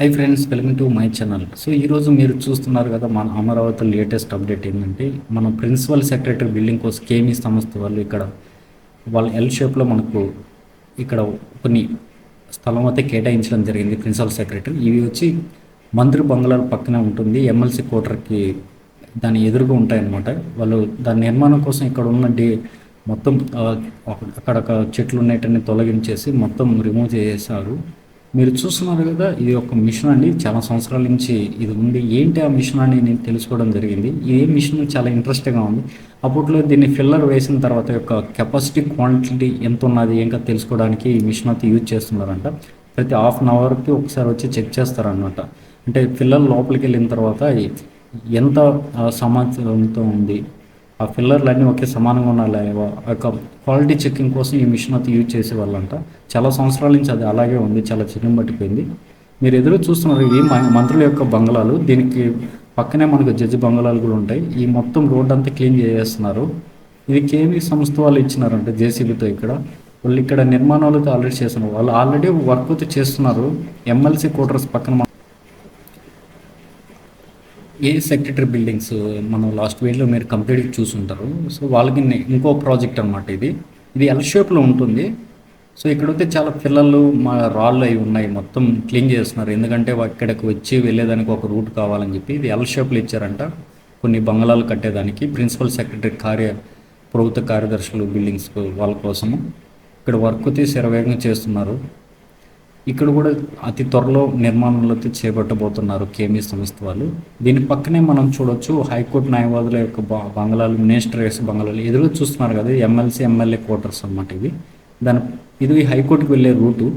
Hi friends, welcome to my channel. So ఈరోజు మీరు చూస్తున్నారు కదా, మన అమరావతి లేటెస్ట్ అప్డేట్ ఏంటంటే, మన ప్రిన్సిపల్ సెక్రటరీ బిల్డింగ్ కోసం కేమీ సంస్థ వాళ్ళు ఇక్కడ వాళ్ళ ఎల్ షేప్లో మనకు ఇక్కడ కొన్ని స్థలం అయితే కేటాయించడం జరిగింది. ప్రిన్సిపల్ సెక్రటరీ ఇవి వచ్చి మంత్రి బంగ్లాల పక్కనే ఉంటుంది. ఎమ్మెల్సీ క్వార్టర్కి దాని ఎదురుగా ఉంటాయన్నమాట. వాళ్ళు దాని నిర్మాణం కోసం ఇక్కడ ఉన్న మొత్తం అక్కడ చెట్లు ఉన్నట్టని తొలగించేసి మొత్తం రిమూవ్ చేసేసారు. మీరు చూస్తున్నారు కదా, ఇది ఒక మిషన్ అండి. చాలా సంవత్సరాల నుంచి ఇది ఉంది. ఏంటి ఆ మిషన్ అని నేను తెలుసుకోవడం జరిగింది. ఈ మిషన్ చాలా ఇంట్రెస్టింగ్గా ఉంది. అప్పట్లో దీన్ని ఫిల్లర్ వేసిన తర్వాత యొక్క కెపాసిటీ క్వాంటిటీ ఎంత ఉన్నది ఇంకా తెలుసుకోవడానికి ఈ మిషన్ అయితే యూజ్ చేస్తున్నారంట. ప్రతి హాఫ్ అన్ అవర్కి ఒకసారి వచ్చి చెక్ చేస్తారనమాట. అంటే ఫిల్లర్ లోపలికి వెళ్ళిన తర్వాత ఎంత సమాచారంతో ఉంది, ఆ ఫిల్లర్లన్నీ ఒకే సమానంగా ఉండాలి, ఆ యొక్క క్వాలిటీ చెకింగ్ కోసం ఈ మిషన్ అయితే యూజ్ చేసేవాళ్ళంట. చాలా సంవత్సరాల నుంచి అది అలాగే ఉంది, చాలా చిన్న పట్టిపోయింది. మీరు ఎదురు చూస్తున్నారు, ఇవి మంత్రుల యొక్క బంగ్లాలు. దీనికి పక్కనే మనకు జడ్జి బంగ్లాలు కూడా ఉంటాయి. ఈ మొత్తం రోడ్ అంతా క్లీన్ చేస్తున్నారు. ఇది కేవీ సంస్థ వాళ్ళు ఇచ్చినారంటే జేసీబీతో. ఇక్కడ వాళ్ళు ఇక్కడ నిర్మాణాలు ఆల్రెడీ చేస్తున్నారు. వాళ్ళు ఆల్రెడీ వర్క్ అయితే చేస్తున్నారు. ఎమ్మెల్సీ క్వార్టర్స్ పక్కన ఏ సెక్రటరీ బిల్డింగ్స్ మనం లాస్ట్ వీక్లో మీరు కంప్లీట్గా చూసుంటారు. సో వాళ్ళకి ఇంకో ప్రాజెక్ట్ అనమాట. ఇది ఎల్ షేప్లో ఉంటుంది. సో ఇక్కడైతే చాలా పిల్లలు మా రాళ్ళు అవి ఉన్నాయి, మొత్తం క్లీన్ చేస్తున్నారు. ఎందుకంటే ఇక్కడికి వచ్చి వెళ్ళేదానికి ఒక రూట్ కావాలని చెప్పి ఇది ఎల్ షేప్లో ఇచ్చారంట. కొన్ని బంగ్లాలు కట్టేదానికి ప్రిన్సిపల్ సెక్రటరీ ప్రభుత్వ కార్యదర్శులు బిల్డింగ్స్ వాళ్ళ కోసము ఇక్కడ వర్క్ అయితే శరవేగంగా చేస్తున్నారు. ఇక్కడ కూడా అతి త్వరలో నిర్మాణంలో చేపట్టబోతున్నారు కేమీ సంస్థ వాళ్ళు. దీని పక్కనే మనం చూడొచ్చు హైకోర్టు న్యాయవాదుల యొక్క బంగ్లాలు, మినిస్టర్స్ బంగ్లాలు ఎదురు చూస్తున్నారు కదా. ఎమ్మెల్సీ ఎమ్మెల్యే క్వార్టర్స్ అన్నమాట ఇది హైకోర్టుకి వెళ్ళే రూటు.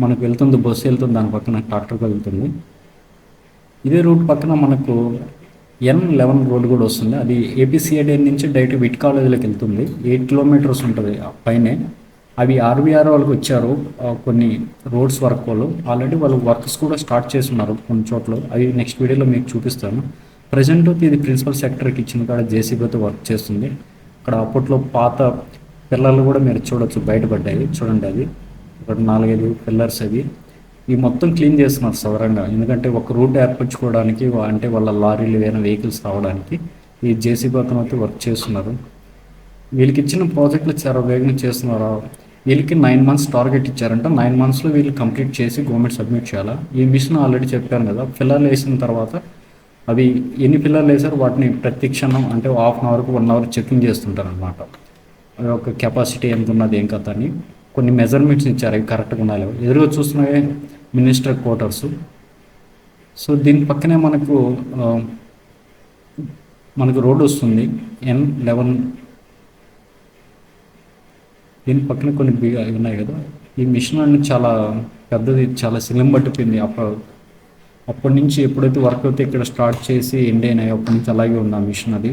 మనకు వెళ్తుంది, బస్సు వెళ్తుంది, దాని పక్కన ట్రాక్టర్కి వెళ్తుంది. ఇదే రూట్ పక్కన మనకు N11 రోడ్ కూడా వస్తుంది. అది ఏపీసీఐడి నుంచి డైరెక్ట్ విట్ కాలేజీలోకి వెళ్తుంది. 8 కిలోమీటర్స్ ఉంటుంది పైనే. అవి ఆర్బీఆర్ వాళ్ళకి వచ్చారు, కొన్ని రోడ్స్ వర్క్ వాళ్ళు ఆల్రెడీ వాళ్ళు వర్క్స్ కూడా స్టార్ట్ చేస్తున్నారు కొన్ని చోట్ల. అవి నెక్స్ట్ వీడియోలో మీకు చూపిస్తాను. ప్రజెంట్ ఇది ప్రిన్సిపల్ సెక్రటరీకి ఇచ్చిన కాడ జేసీబీతో వర్క్ చేస్తుంది. అక్కడ అప్పట్లో పాత పిల్లర్లు కూడా మీరు చూడొచ్చు, బయటపడ్డాయి చూడండి. అది ఇక్కడ 4-5 పిల్లర్స్ అవి ఇవి మొత్తం క్లీన్ చేస్తున్నారు సవరంగా. ఎందుకంటే ఒక రూట్ ఏర్పరచుకోవడానికి, అంటే వాళ్ళ లారీలు ఏమైనా వెహికల్స్ రావడానికి ఈ జేసీబీ అతను వర్క్ చేస్తున్నారు. వీళ్ళకి ఇచ్చిన ప్రాజెక్టులు చాలా వేగంగా చేస్తున్నారు. వీళ్ళకి 9 months టార్గెట్ ఇచ్చారంట. 9 monthsలో వీళ్ళు కంప్లీట్ చేసి గవర్నమెంట్ సబ్మిట్ చేయాలా. ఈ మిషన్ ఆల్రెడీ చెప్పాను కదా, పిల్లర్లు వేసిన తర్వాత అవి ఎన్ని పిల్లర్లు వేసారు వాటిని ప్రతి క్షణం అంటే హాఫ్ అన్ అవర్కి 1 hour చెకింగ్ చేస్తుంటారు అనమాట. అవి ఒక కెపాసిటీ ఎంత ఉన్నది ఏం కథ అని కొన్ని మెజర్మెంట్స్ ఇచ్చారు, అవి కరెక్ట్గా ఉండాలి. ఎదురుగా చూస్తున్నాయి మినిస్టర్ క్వార్టర్స్. సో దీని పక్కనే మనకు రోడ్డు వస్తుంది N11. దీని పక్కన కొన్ని ఉన్నాయి కదా. ఈ మిషన్ అన్ని చాలా పెద్దది, చాలా సిలిం పట్టిపోయింది. అప్పటి నుంచి ఎప్పుడైతే వర్క్ అయితే ఇక్కడ స్టార్ట్ చేసి ఎండ్ అయినాయి అప్పటి నుంచి అలాగే ఉంది ఆ మిషన్. అది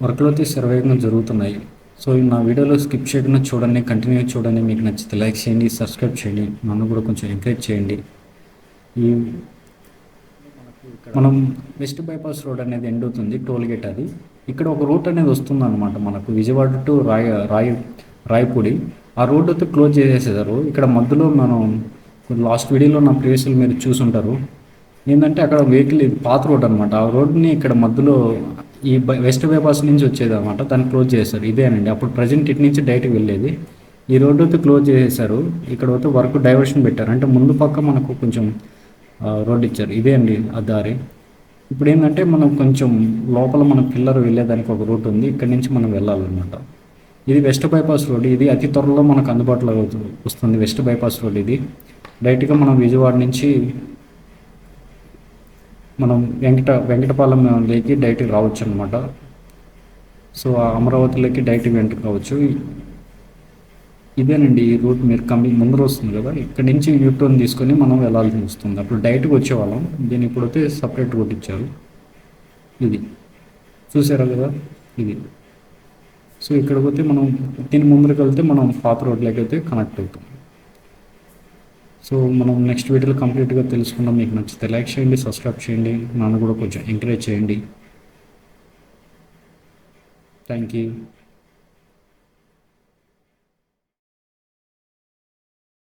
వర్క్లు అయితే శరవేగంగా జరుగుతున్నాయి. సో నా వీడియోలో స్కిప్ చేయకుండా చూడండి, కంటిన్యూ చూడండి. మీకు నచ్చితే లైక్ చేయండి, సబ్స్క్రైబ్ చేయండి, నన్ను కూడా కొంచెం ఎంకరేజ్ చేయండి. మనం వెస్ట్ బైపాస్ రోడ్ అనేది ఎండ్ అవుతుంది, టోల్ గేట్ అది. ఇక్కడ ఒక రూట్ అనేది వస్తుంది అనమాట మనకు, విజయవాడ టు రాయపూడి. ఆ రోడ్ అయితే క్లోజ్ చేసేసారు. ఇక్కడ మధ్యలో మనం లాస్ట్ వీడియోలో నా ప్రీవియస్లో మీరు చూసుంటారు. ఏంటంటే అక్కడ వెహికల్ పాత రోడ్ అనమాట. ఆ రోడ్ని ఇక్కడ మధ్యలో ఈ వెస్ట్ బైపాస్ నుంచి వచ్చేది అనమాట, దాన్ని క్లోజ్ చేశారు. ఇదేనండి అప్పుడు ప్రజెంట్ ఇటు నుంచి డైరెక్ట్గా వెళ్ళేది. ఈ రోడ్డు అయితే క్లోజ్ చేసేసారు. ఇక్కడ అయితే వర్క్ డైవర్షన్ పెట్టారు. అంటే ముందు పక్క మనకు కొంచెం రోడ్ ఇచ్చారు. ఇదే అండి ఆ దారి. ఇప్పుడు ఏంటంటే మనం కొంచెం లోపల మన పిల్లర్ వెళ్ళేదానికి ఒక రూట్ ఉంది, ఇక్కడి నుంచి మనం వెళ్ళాలన్నమాట. ఇది వెస్ట్ బైపాస్ రోడ్. ఇది అతి త్వరలో మనకు అందుబాటులో వస్తుంది వెస్ట్ బైపాస్ రోడ్. ఇది డైరెక్ట్గా మనం విజయవాడ నుంచి మనం వెంకటపాలెం లేకి డైరెక్ట్గా రావచ్చు అనమాట. సో అమరావతిలోకి డైరెక్ట్గా ఎంటర్ కావచ్చు. ఇదేనండి ఈ రూట్. మీరు ముందర వస్తుంది కదా, ఇక్కడ నుంచి యూటర్న్ తీసుకొని మనం వెళ్ళాల్సి వస్తుంది. అప్పుడు డైరెక్ట్గా వచ్చేవాళ్ళం. దీన్ని ఇప్పుడైతే సపరేట్ రూట్ ఇచ్చారు. ఇది చూసారా కదా, ఇది. సో ఇక్కడ పోతే మనం దీని ముందరకు వెళ్తే మనం పాత రోడ్లోకి అయితే కనెక్ట్ అవుతాం. సో మనం నెక్స్ట్ వీడియోలో కంప్లీట్గా తెలుసుకుందాం. మీకు నచ్చితే లైక్ చేయండి, సబ్స్క్రైబ్ చేయండి, నన్ను కూడా కొంచెం ఎంకరేజ్ చేయండి. Thank you.